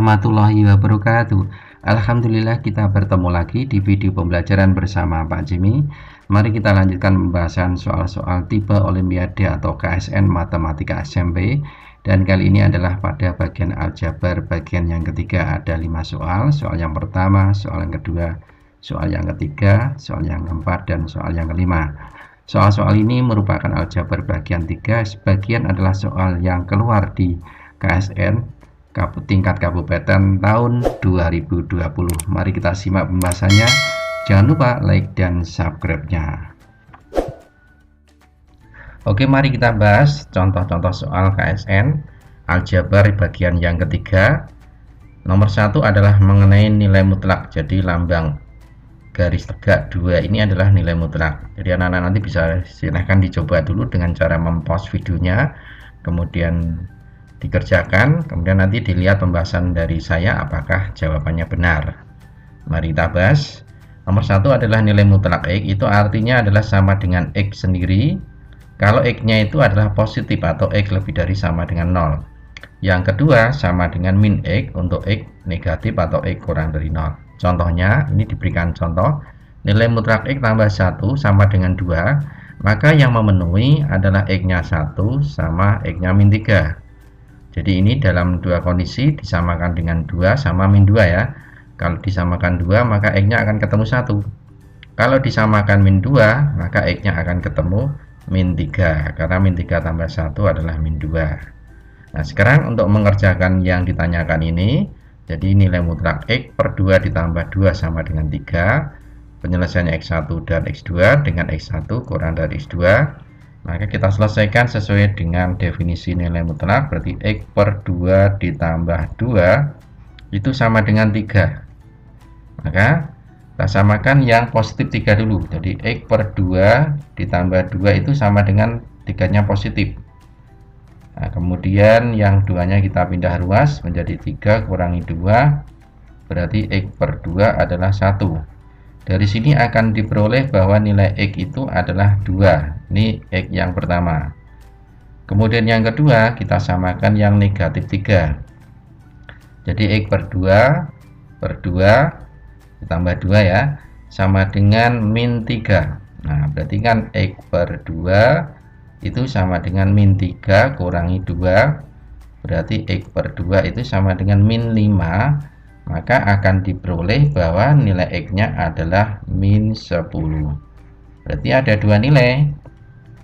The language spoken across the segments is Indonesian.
warahmatullahi wabarakatuh. Alhamdulillah kita bertemu lagi di video pembelajaran bersama Pak Jimmy. Mari kita lanjutkan pembahasan soal-soal tipe Olimpiade atau KSN Matematika SMP. Dan kali ini adalah pada bagian aljabar bagian yang ketiga. Ada 5 soal. Soal yang pertama, soal yang kedua, soal yang ketiga, soal yang keempat, dan soal yang kelima. Soal-soal ini merupakan aljabar bagian 3. Sebagian adalah soal yang keluar di KSN tingkat kabupaten tahun 2020. Mari kita simak pembahasannya. Jangan lupa like dan subscribe-nya. Oke, mari kita bahas contoh-contoh soal KSN aljabar bagian yang ketiga. Nomor 1 adalah mengenai nilai mutlak. Jadi lambang garis tegak 2 ini adalah nilai mutlak. Jadi anak-anak nanti bisa silahkan dicoba dulu dengan cara mempost videonya, kemudian dikerjakan, kemudian nanti dilihat pembahasan dari saya apakah jawabannya benar. Mari kita bahas. Nomor 1 adalah nilai mutlak X, itu artinya adalah sama dengan X sendiri kalau X-nya itu adalah positif atau X lebih dari sama dengan 0. Yang kedua sama dengan min X untuk X negatif atau X kurang dari 0. Contohnya, ini diberikan contoh, nilai mutlak X tambah 1 sama dengan 2, maka yang memenuhi adalah X-nya 1 sama X-nya min 3. Jadi ini dalam dua kondisi disamakan dengan 2 sama min 2 ya. Kalau disamakan 2 maka X-nya akan ketemu 1. Kalau disamakan min 2 maka X-nya akan ketemu min 3. Karena min 3 tambah 1 adalah min 2. Nah sekarang untuk mengerjakan yang ditanyakan ini, jadi nilai mutlak X per 2 ditambah 2 sama dengan 3. Penyelesaiannya X1 dan X2 dengan X1 kurang dari X2. Maka kita selesaikan sesuai dengan definisi nilai mutlak, berarti X per 2 ditambah 2 itu sama dengan 3. Maka kita samakan yang positif 3 dulu. Jadi X per 2 ditambah 2 itu sama dengan 3-nya positif. Nah, kemudian yang 2-nya kita pindah ruas menjadi 3 kurangi 2, berarti X per 2 adalah 1. Dari sini akan diperoleh bahwa nilai X itu adalah 2. Ini X yang pertama. Kemudian yang kedua kita samakan yang negatif 3. Jadi X per 2 ditambah 2 ya, sama dengan min 3. Nah berarti kan X per 2 itu sama dengan min 3 kurangi 2, berarti X per 2 itu sama dengan min 5. Maka akan diperoleh bahwa nilai X-nya adalah min 10. Berarti ada dua nilai.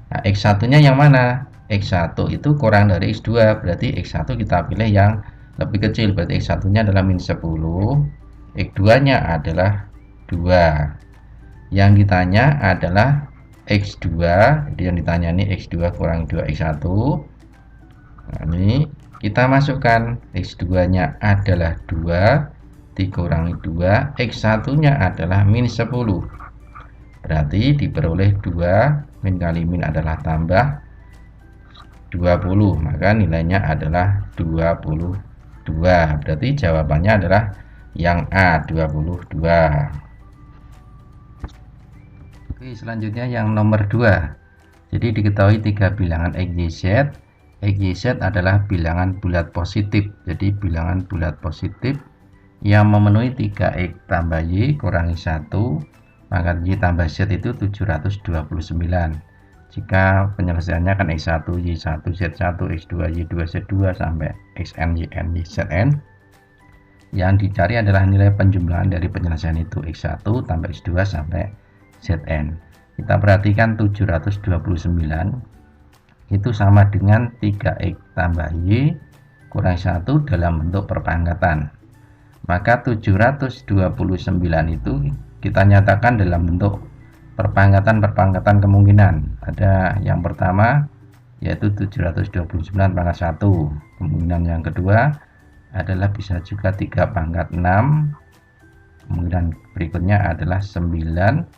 Nah, X1-nya yang mana? X1 itu kurang dari X2. Berarti X1 kita pilih yang lebih kecil. Berarti X1-nya adalah min 10. X2-nya adalah 2. Yang ditanya adalah X2. Jadi yang ditanya ini X2 kurang 2 X1. Nah, ini kita masukkan X2-nya adalah 2 dikurangi 2, X1-nya adalah min 10. Berarti diperoleh 2, min kali min adalah tambah 20, maka nilainya adalah 22. Berarti jawabannya adalah yang A, 22. Oke, selanjutnya yang nomor 2. Jadi diketahui 3 bilangan X, Y, Z. X, Y, Z adalah bilangan bulat positif. Jadi bilangan bulat positif yang memenuhi 3X tambah Y kurangi 1, maka Y tambah Z itu 729. Jika penyelesaiannya kan X1, Y1, Z1, X2, Y2, Z2 sampai Xn, Yn, Zn. Yang dicari adalah nilai penjumlahan dari penyelesaian itu X1 tambah X2 sampai Zn. Kita perhatikan 729 itu sama dengan 3X tambah Y kurang 1 dalam bentuk perpangkatan. Maka 729 itu kita nyatakan dalam bentuk perpangkatan kemungkinan. Ada yang pertama yaitu 729 pangkat 1. Kemungkinan yang kedua adalah bisa juga 3 pangkat 6. Kemungkinan berikutnya adalah 9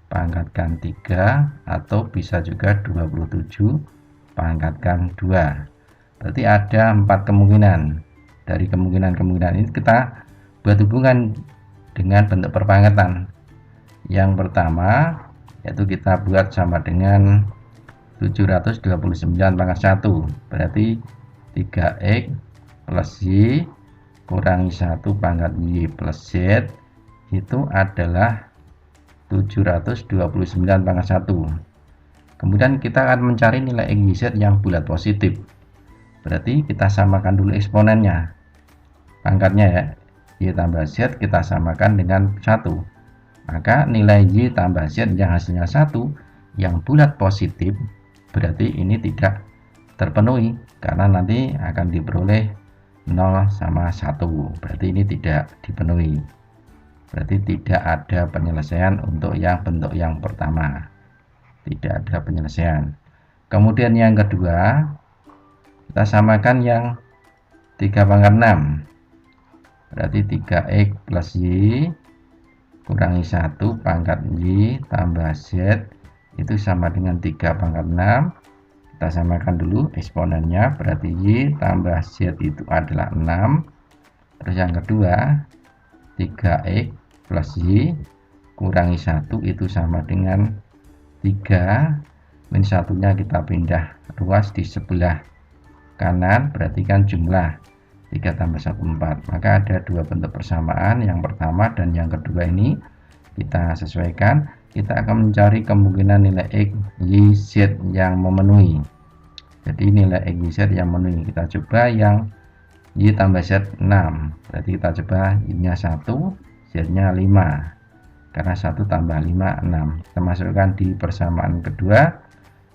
pangkatkan 3, atau bisa juga 27 pangkatkan 2. Berarti ada 4 kemungkinan. Dari kemungkinan-kemungkinan ini kita buat hubungan dengan bentuk perpangkatan. Yang pertama yaitu kita buat sama dengan 729 pangkat 1, berarti 3X plus Y kurangi 1 pangkat Y plus Z itu adalah 729 pangkat 1. Kemudian kita akan mencari nilai X Y Z yang bulat positif. Berarti kita samakan dulu eksponennya. Pangkatnya ya, Y tambah Z kita samakan dengan 1. Maka nilai Y tambah Z yang hasilnya 1 yang bulat positif, berarti ini tidak terpenuhi karena nanti akan diperoleh 0 sama 1. Berarti ini tidak dipenuhi. Berarti tidak ada penyelesaian untuk yang bentuk yang pertama. Tidak ada penyelesaian. Kemudian yang kedua, kita samakan yang 3 pangkat 6. Berarti 3X plus Y kurangi 1 pangkat Y tambah Z itu sama dengan 3 pangkat 6. Kita samakan dulu eksponennya, berarti Y tambah Z itu adalah 6. Terus yang kedua, 3X plus Y kurangi 1 itu sama dengan 3 min 1-nya kita pindah ruas di sebelah kanan, berarti kan jumlah 3 tambah 1 4. Maka ada dua bentuk persamaan, yang pertama dan yang kedua ini kita sesuaikan. Kita akan mencari kemungkinan nilai X Y Z yang memenuhi. Jadi nilai X Y Z yang memenuhi, kita coba yang Y tambah Z 6. Berarti kita coba Y nya 1, Z nya 5. Karena 1 tambah 5 6. Kita masukkan di persamaan kedua,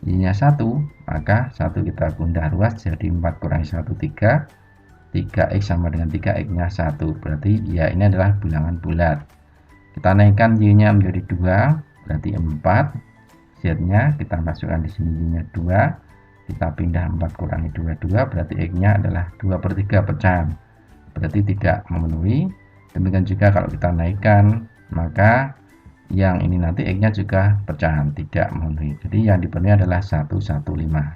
Y nya 1, maka 1 kita pindah ruas jadi 4 kurangi 1 3. 3X sama dengan 3X nya 1. Berarti ya ini adalah bilangan bulat. Kita naikkan Y nya menjadi 2, berarti 4. Z nya kita masukkan di sini, Y nya 2. Kita pindah 4 kurangi 2 2, berarti X nya adalah 2/3 pecahan. Berarti tidak memenuhi. Demikian juga kalau kita naikkan, maka yang ini nanti X nya juga pecahan, tidak memenuhi. Jadi yang dipenuhi adalah 115.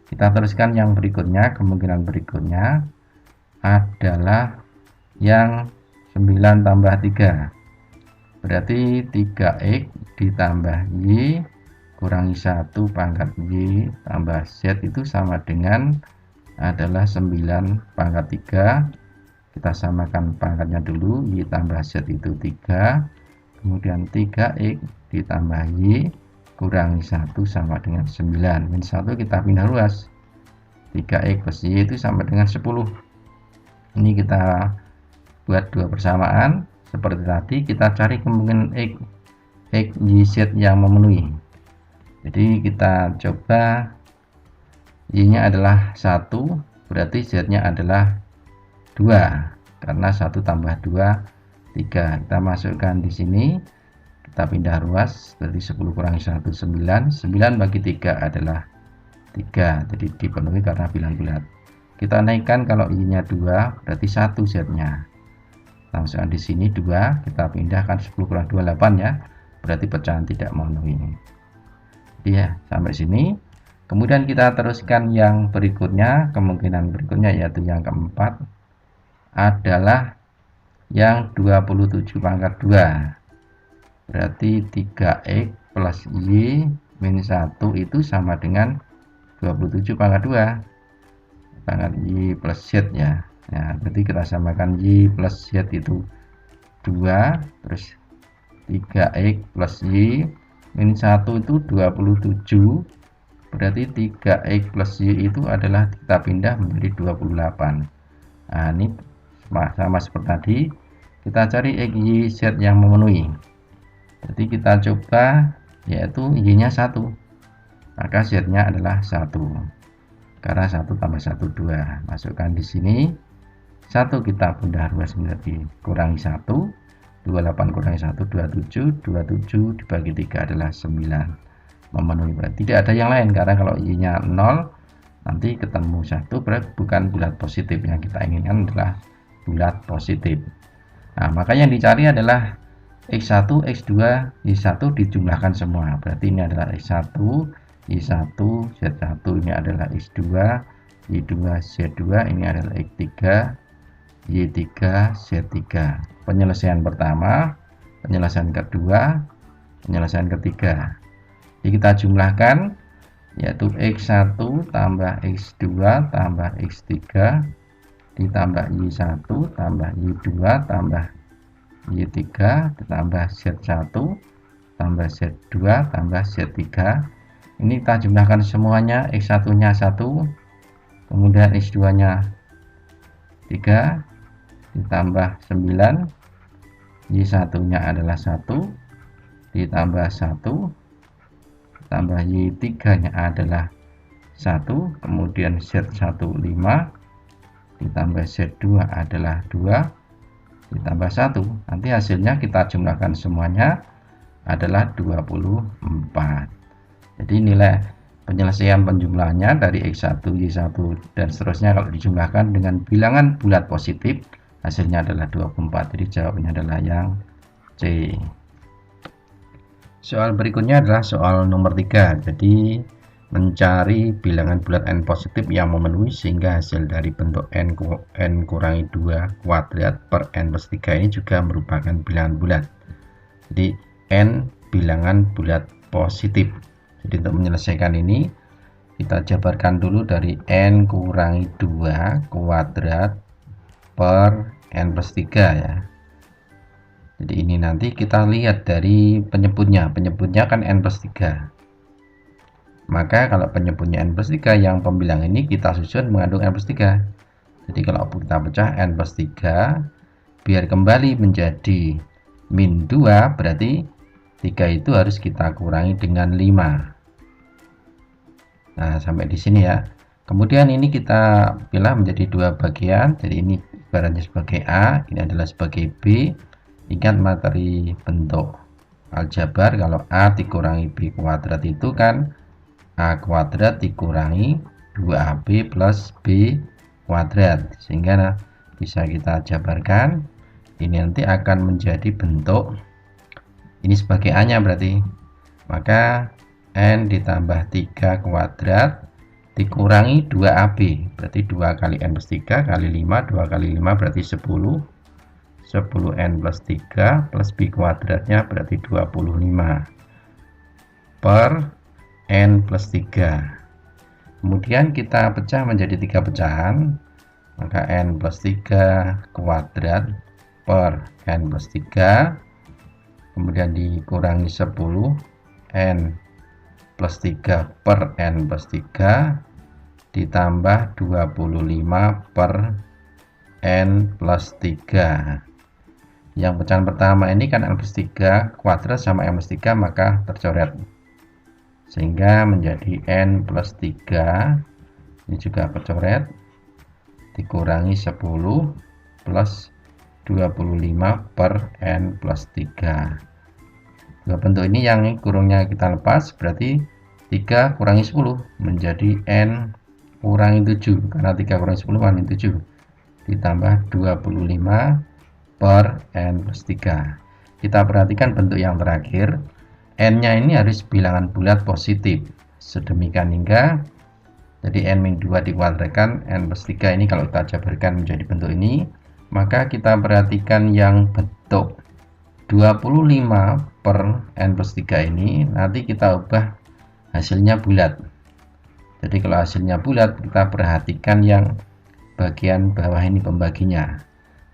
Kita teruskan yang berikutnya. Kemungkinan berikutnya adalah yang 9 tambah 3. Berarti 3X ditambah Y kurangi 1 pangkat Y tambah Z itu sama dengan adalah 9 pangkat 3. Kita samakan pangkatnya dulu, Y tambah Z itu 3. Kemudian 3X ditambah Y kurangi 1 sama dengan 9. Min 1 kita pindah ruas. 3X plus Y itu sama dengan 10. Ini kita buat dua persamaan. Seperti tadi, kita cari kemungkinan X Y Z yang memenuhi. Jadi kita coba Y nya adalah 1, berarti Z nya adalah 2. Karena 1 tambah 2 3. Kita masukkan di sini, kita pindah ruas, berarti 10 kurangi 1 9. 9 bagi 3 adalah 3. Jadi dipenuhi karena bilang bulat. Kita naikkan, kalau Y nya 2 berarti 1 Z nya. Langsung di sini 2, kita pindahkan 10 kurang 2 8 ya. Berarti pecahan tidak memenuhi. Ya, sampai sini. Kemudian kita teruskan yang berikutnya. Kemungkinan berikutnya yaitu yang keempat adalah yang 27 pangkat 2. Berarti 3X plus Y min 1 itu sama dengan 27 pangkat 2. Pangkat Y plus Z ya. Nah, berarti kita samakan Y plus Z itu 2, terus 3X plus Y min 1 itu 27. Berarti 3X plus Y itu adalah kita pindah menjadi 28. Nah, ini sama seperti tadi, kita cari X Y Z yang memenuhi. Jadi kita coba, yaitu Y nya 1, maka Z nya adalah 1. Karena 1 tambah 1 2. Masukkan di sini 1, kita pindah ruas menjadi kurangi 1. 28 kurangi 1 27. 27 dibagi 3 adalah 9. Memenuhi. Berarti tidak ada yang lain, karena kalau Y nya 0 nanti ketemu 1, berarti bukan bulat positif. Yang kita inginkan adalah bulat positif. Nah, maka yang dicari adalah X1, X2, Y1 dijumlahkan semua. Berarti ini adalah X1, Y1, Z1, ini adalah X2, Y2, Z2, ini adalah X3, Y3, Z3. Penyelesaian pertama, penyelesaian kedua, penyelesaian ketiga. Jadi kita jumlahkan, yaitu X1 tambah X2 tambah X3 ditambah Y1 tambah Y2 tambah Y3 ditambah Z1 tambah Z2 tambah Z3. Ini kita jumlahkan semuanya. X1 nya 1, kemudian X2 nya 3 ditambah 9, Y1 nya adalah 1 ditambah 1 tambah Y3 nya adalah 1, kemudian Z1 5 ditambah Z2 adalah 2 ditambah 1. Nanti hasilnya kita jumlahkan semuanya adalah 24. Jadi nilai penyelesaian penjumlahannya dari X1, Y1 dan seterusnya kalau dijumlahkan dengan bilangan bulat positif, hasilnya adalah 24. Jadi jawabannya adalah yang C. Soal berikutnya adalah soal nomor 3. Jadi mencari bilangan bulat n positif yang memenuhi sehingga hasil dari bentuk n kurangi 2 kuadrat per n plus 3 ini juga merupakan bilangan bulat. Jadi n bilangan bulat positif. Jadi untuk menyelesaikan ini kita jabarkan dulu dari n kurangi 2 kuadrat per n plus 3 ya. Jadi ini nanti kita lihat dari penyebutnya kan n plus 3. Maka kalau penyebutnya n plus 3, yang pembilang ini kita susun mengandung n plus 3. Jadi kalau kita pecah n plus 3 biar kembali menjadi min 2, berarti 3 itu harus kita kurangi dengan 5. Nah, sampai di sini ya. Kemudian ini kita pilih menjadi dua bagian. Jadi ini ibaratnya sebagai A, ini adalah sebagai B. Ingat materi bentuk aljabar, kalau A dikurangi B kuadrat itu kan A kuadrat dikurangi 2AB plus B kuadrat, sehingga bisa kita jabarkan. Ini nanti akan menjadi bentuk ini sebagai A nya berarti, maka N ditambah 3 kuadrat dikurangi 2AB, berarti 2 kali N plus 3 kali 5, 2 kali 5 berarti 10N plus 3 plus B kuadratnya berarti 25 per N plus 3. Kemudian kita pecah menjadi 3 pecahan, maka N plus 3 kuadrat per N plus 3, kemudian dikurangi 10 N plus 3 per N plus 3 ditambah 25 per N plus 3. Yang pecahan pertama ini kan N plus 3 kuadrat sama N plus 3, maka tercoret sehingga menjadi N plus 3, ini juga tercoret, dikurangi 10 plus 25 per N plus 3. Dua bentuk ini yang kurungnya kita lepas, berarti 3 kurangi 10 menjadi N kurangi 7, karena 3 kurangi 10 kan 7, ditambah 25 per N plus 3. Kita perhatikan bentuk yang terakhir, N nya ini harus bilangan bulat positif, sedemikian hingga jadi N-2 dikuadratkan N plus 3 ini kalau kita jabarkan menjadi bentuk ini, maka kita perhatikan yang bentuk 25 per N plus 3 ini nanti kita ubah hasilnya bulat. Jadi kalau hasilnya bulat, kita perhatikan yang bagian bawah ini pembaginya.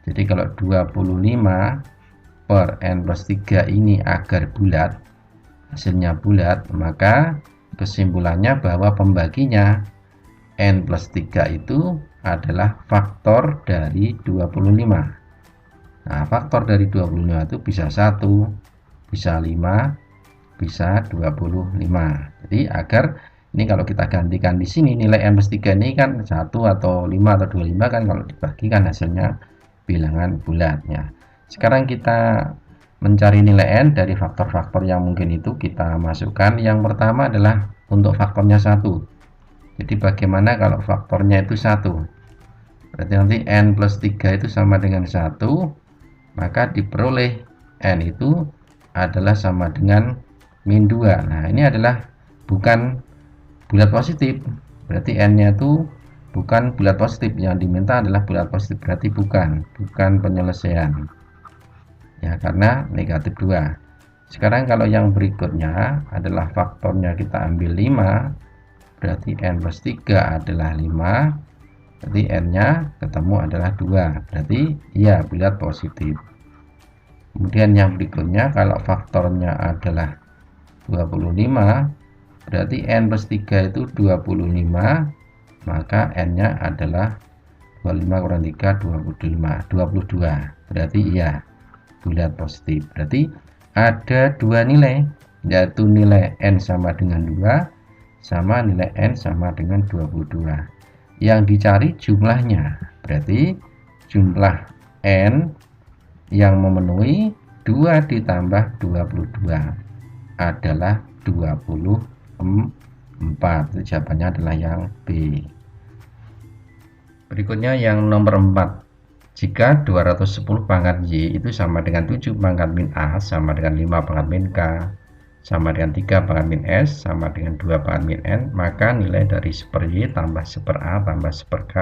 Jadi kalau 25 per N plus 3 ini agar bulat, hasilnya bulat, maka kesimpulannya bahwa pembaginya N plus 3 itu adalah faktor dari 25. Nah, faktor dari 25 itu bisa 1, bisa 5, bisa 25. Jadi agar ini kalau kita gantikan di sini nilai N plus 3 ini kan 1 atau 5 atau 25 kan, kalau dibagikan hasilnya bilangan bulatnya. Sekarang kita mencari nilai N dari faktor-faktor yang mungkin itu kita masukkan. Yang pertama adalah untuk faktornya 1. Jadi bagaimana kalau faktornya itu 1? Berarti nanti N plus 3 itu sama dengan 1, maka diperoleh N itu adalah sama dengan min 2. Nah, ini adalah bukan bulat positif, berarti N nya itu bukan bulat positif, yang diminta adalah bulat positif, berarti bukan penyelesaian ya, karena negatif 2. Sekarang kalau yang berikutnya adalah faktornya kita ambil 5, berarti N plus 3 adalah 5 Berarti n-nya ketemu adalah 2. Berarti iya bulat positif. Kemudian yang berikutnya, kalau faktornya adalah 25, berarti n plus 3 itu 25, maka n-nya adalah 25 kurang 3, 22. Berarti iya bulat positif. Berarti ada dua nilai, yaitu nilai n sama dengan 2 sama nilai n sama dengan 22. Yang dicari jumlahnya, berarti jumlah n yang memenuhi 2 ditambah 22 adalah 24. Itu jawabannya adalah yang B. Berikutnya yang nomor 4. Jika 210 pangkat Y itu sama dengan 7 pangkat min A sama dengan 5 pangkat min K sama dengan 3 pangkat min S sama dengan 2 pangkat min N, maka nilai dari seper Y tambah seper A tambah seper K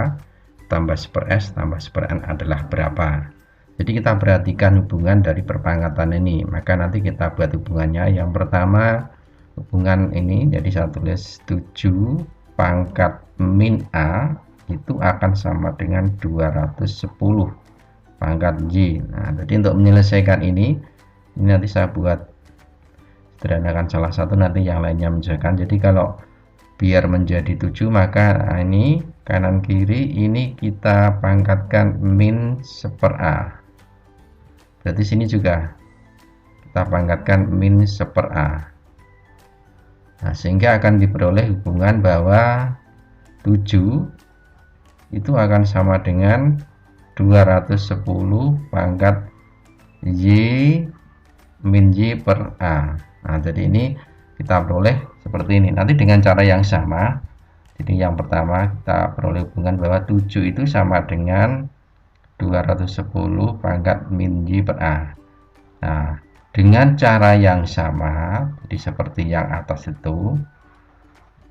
tambah seper S tambah seper N adalah berapa? Jadi kita perhatikan hubungan dari perpangkatan ini, maka nanti kita buat hubungannya. Yang pertama, hubungan ini, jadi saya tulis 7 pangkat min A itu akan sama dengan 210 pangkat Y. Nah, jadi untuk menyelesaikan ini nanti saya buat sederhanakan salah satu, nanti yang lainnya menjelaskan. Jadi kalau biar menjadi 7, maka ini kanan kiri ini kita pangkatkan min seper A. Berarti sini juga kita pangkatkan min seper A. Nah, sehingga akan diperoleh hubungan bahwa 7 itu akan sama dengan 210 pangkat Y min Y per A. Nah, jadi ini kita peroleh seperti ini. Nanti dengan cara yang sama. Jadi yang pertama kita peroleh hubungan bahwa 7 itu sama dengan 210 pangkat min Y per A. Nah, dengan cara yang sama, jadi seperti yang atas itu,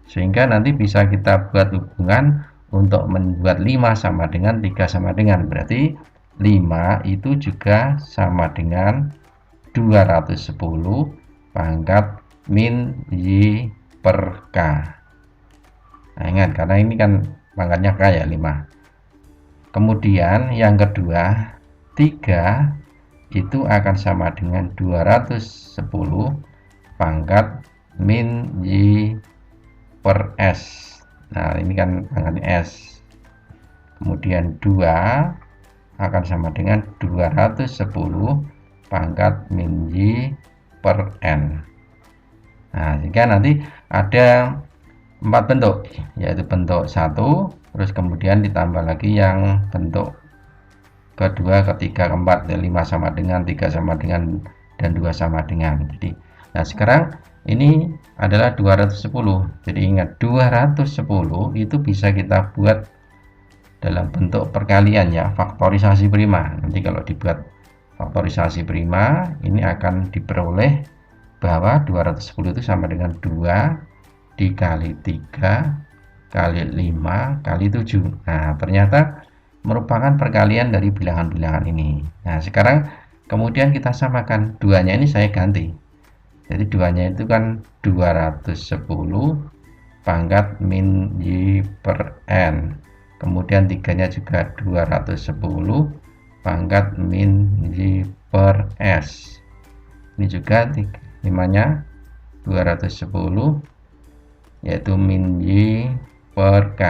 sehingga nanti bisa kita buat hubungan untuk membuat 5 sama dengan 3 sama dengan, berarti 5 itu juga sama dengan 210 pangkat min Y per K. Nah, ingat, karena ini kan pangkatnya K ya, 5. Kemudian yang kedua, 3 itu akan sama dengan 210 pangkat min Y per S. Nah, ini kan pangkatnya S. Kemudian 2 akan sama dengan 210 pangkat min Y per N. Nah, sehingga nanti ada 4 bentuk, yaitu bentuk 1, terus kemudian ditambah lagi yang bentuk kedua, ketiga, keempat, 5 sama dengan, 3 sama dengan, dan 2 sama dengan. Jadi, nah sekarang ini adalah 210. Jadi ingat, 210 itu bisa kita buat dalam bentuk perkalian ya, faktorisasi prima. Nanti kalau dibuat faktorisasi prima, ini akan diperoleh bahwa 210 itu sama dengan 2 dikali 3 kali 5 kali 7. Nah, ternyata merupakan perkalian dari bilangan-bilangan ini. Nah, sekarang kemudian kita samakan. 2-nya ini saya ganti. Jadi 2-nya itu kan 210 pangkat min Y per N. Kemudian 3-nya juga 210 pangkat min Y per S. Ini juga 5-nya 210 yaitu min Y per K.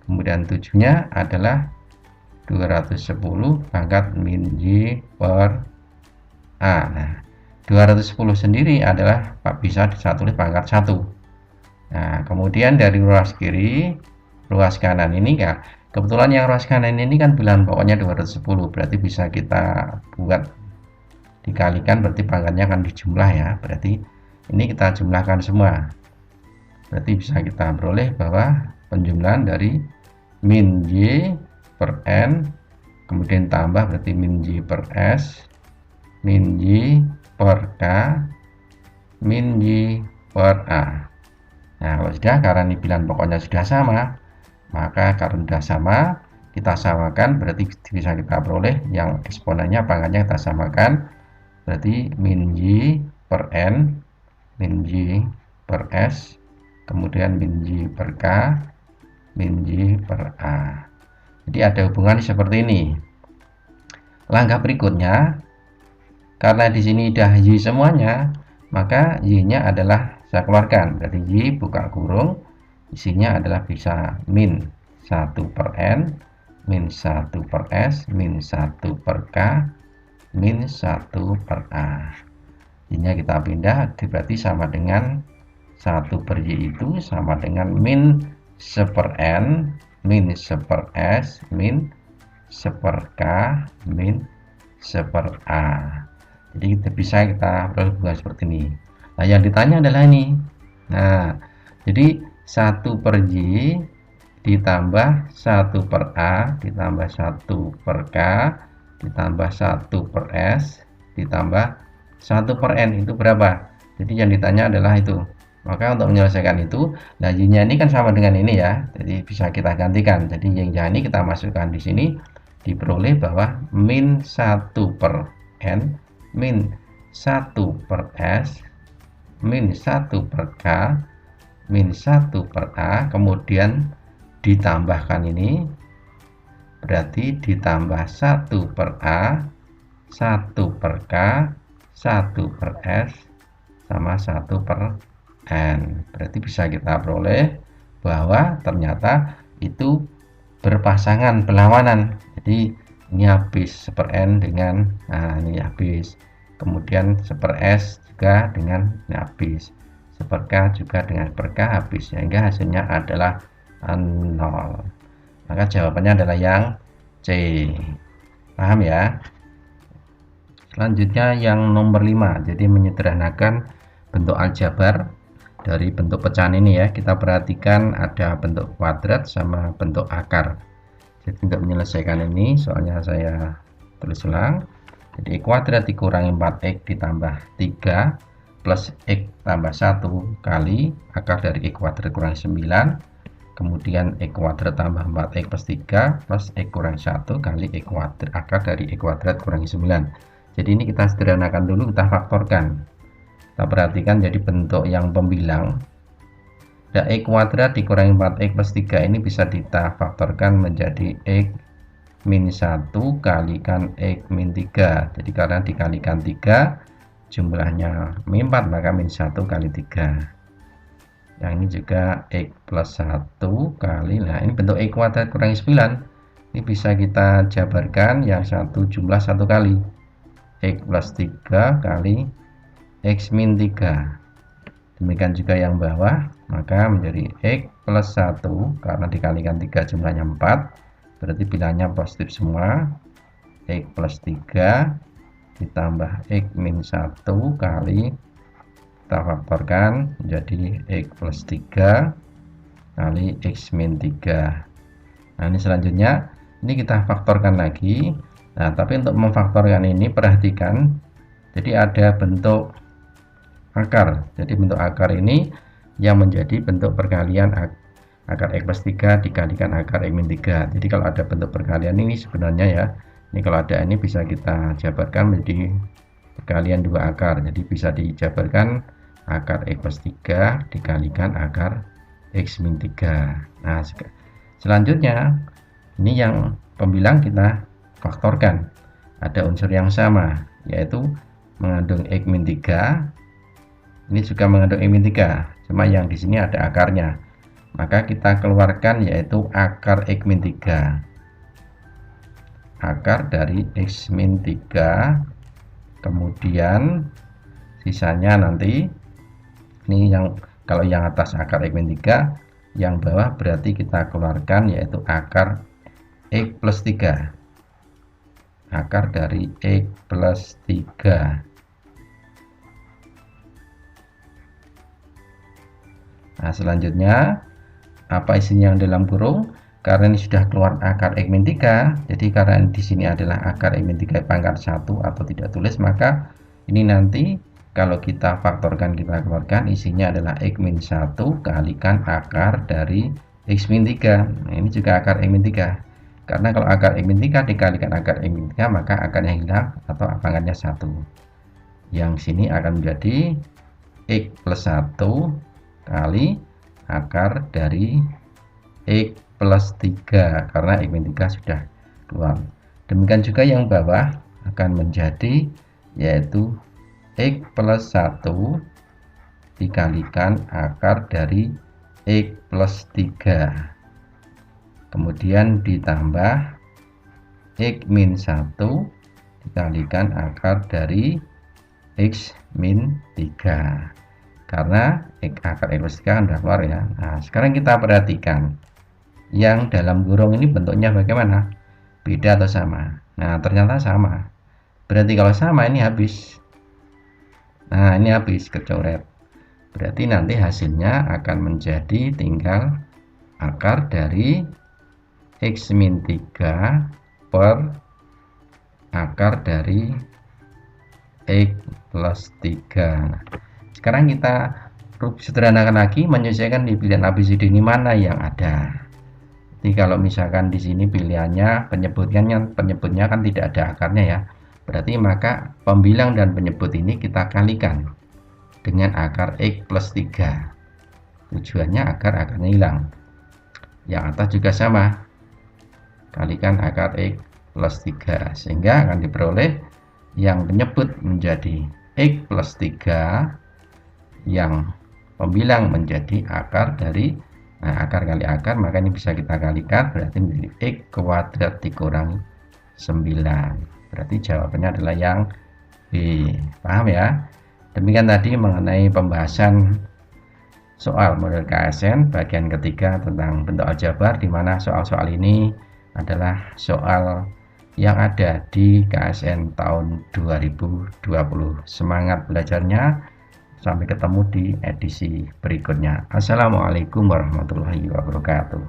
Kemudian 7-nya adalah 210 pangkat min Y per A. Nah, 210 sendiri adalah bisa ditulis pangkat 1. Nah, kemudian dari ruas kiri, ruas kanan ini ya, kebetulan yang ruas kanan ini kan bilangan pokoknya 210, berarti bisa kita buat dikalikan, berarti pangkatnya akan dijumlah ya. Berarti ini kita jumlahkan semua. Berarti bisa kita peroleh bahwa penjumlahan dari min Y per N, kemudian tambah berarti min Y per S, min Y per K, min Y per A. Nah, kalau sudah, karena ini bilangan pokoknya sudah sama, maka karena sudah sama, kita samakan, berarti bisa kita peroleh yang eksponennya, pangkatnya kita samakan, berarti min Y per N, min Y per S, kemudian min Y per K, min Y per A. Jadi ada hubungan seperti ini. Langkah berikutnya, karena di sini udah Y semuanya, maka Y-nya adalah saya keluarkan. Berarti Y buka kurung, isinya adalah bisa min 1 per N, min 1 per S, min 1 per K, min 1 per A. Y-nya kita pindah, berarti sama dengan 1 per Y itu sama dengan min 1 per N, min 1 per S, min 1 per K, min 1 per A. Jadi kita perhubungan seperti ini. Nah, yang ditanya adalah ini. Nah, jadi 1 per Y ditambah 1 per A ditambah 1 per K ditambah 1 per S ditambah 1 per N itu berapa? Jadi yang ditanya adalah itu. Maka untuk menyelesaikan itu, nah Y-nya ini kan sama dengan ini ya. Jadi bisa kita gantikan. Jadi Y-nya ini kita masukkan di sini, diperoleh bahwa min 1 per N, min 1 per S, min 1 per K, min 1 per A, kemudian ditambahkan ini, berarti ditambah 1 per A, 1 per K, 1 per S, sama 1 per N. Berarti bisa kita peroleh bahwa ternyata itu berpasangan berlawanan. Jadi ini habis 1 per N dengan, nah ini habis. Kemudian 1 per S juga dengan ini habis. 1 per K juga dengan 1 per K habis. Sehingga hasilnya adalah 0. Maka jawabannya adalah yang C. Paham ya? Selanjutnya yang nomor 5. Jadi menyederhanakan bentuk aljabar dari bentuk pecahan ini ya. Kita perhatikan ada bentuk kuadrat sama bentuk akar. Jadi untuk menyelesaikan ini soalnya saya tulis ulang. Jadi kuadrat dikurangi 4x ditambah 3 plus x tambah 1 kali akar dari x kuadrat kurangi 9. Kemudian x kuadrat tambah 4x plus 3 plus x kurang 1 kali x kuadrat akar dari x kuadrat kurangi 9. Jadi ini kita sederhanakan dulu, kita faktorkan. Kita perhatikan jadi bentuk yang pembilang. Dan x kuadrat dikurangi 4x plus 3 ini bisa kita faktorkan menjadi x min 1 kalikan x min 3. Jadi karena dikalikan 3 jumlahnya min 4 maka min 1 kali 3. Yang ini juga x plus 1 kali, nah ini bentuk x kuadrat kurangi 9. Ini bisa kita jabarkan yang satu jumlah 1 kali x plus 3 kali x min 3. Demikian juga yang bawah, maka menjadi x plus 1 karena dikalikan 3 jumlahnya 4, berarti bilangnya positif semua. X plus 3 ditambah x min 1 kali, kita faktorkan menjadi x plus 3 kali x min 3. Nah ini selanjutnya ini kita faktorkan lagi. Nah tapi untuk memfaktorkan ini perhatikan, jadi ada bentuk akar. Jadi bentuk akar ini yang menjadi bentuk perkalian akar x plus 3 dikalikan akar x min 3. Jadi kalau ada bentuk perkalian ini sebenarnya ya, ini kalau ada ini bisa kita jabarkan menjadi perkalian dua akar. Jadi bisa dijabarkan akar x plus 3 dikalikan akar x min 3. Nah selanjutnya ini yang pembilang kita faktorkan, ada unsur yang sama yaitu mengandung x min 3, ini juga mengandung x min 3, cuma yang di sini ada akarnya, maka kita keluarkan yaitu akar x min 3, akar dari x min 3, kemudian sisanya nanti ini yang kalau yang atas akar x min 3, yang bawah berarti kita keluarkan yaitu akar x plus 3, akar dari x plus 3. Nah selanjutnya apa isinya yang dalam kurung? Karena ini sudah keluar akar x min 3, jadi karena di sini adalah akar x min 3 pangkat 1 atau tidak tulis, maka ini nanti kalau kita faktorkan, kita keluarkan isinya adalah x min 1 kalikan akar dari x min 3. Nah, ini juga akar x min 3. Karena kalau akar x min 3 dikalikan akar x min 3 maka akarnya hilang atau pangkatnya 1. Yang sini akan menjadi x plus 1 kali akar dari x plus 3 karena X min 3 sudah keluar. Demikian juga yang bawah akan menjadi yaitu X plus 1 dikalikan akar dari X plus 3, kemudian ditambah X min 1 dikalikan akar dari X min 3, karena akar X plus 3 kan sudah keluar ya. Nah, sekarang kita perhatikan yang dalam kurung ini bentuknya bagaimana, beda atau sama? Nah, ternyata sama. Berarti kalau sama ini habis. Nah, ini habis kecoret. Berarti nanti hasilnya akan menjadi tinggal akar dari X min 3 per akar dari X plus 3. Sekarang kita sederhanakan lagi, menyesuaikan di pilihan ABCD ini mana yang ada. Jadi kalau misalkan di sini pilihannya penyebutnya kan tidak ada akarnya ya. Berarti maka pembilang dan penyebut ini kita kalikan dengan akar X plus 3. Tujuannya agar akarnya hilang. Yang atas juga sama. Kalikan akar X plus 3 sehingga akan diperoleh yang penyebut menjadi X plus 3, yang pembilang menjadi akar dari akar kali akar, maka ini bisa kita kalikan berarti menjadi X kuadrat dikurangi 9. Berarti jawabannya adalah yang B. Paham ya? Demikian tadi mengenai pembahasan soal model KSN bagian ketiga tentang bentuk aljabar, di mana soal-soal ini adalah soal yang ada di KSN tahun 2020. Semangat belajarnya. Sampai ketemu di edisi berikutnya. Assalamualaikum warahmatullahi wabarakatuh.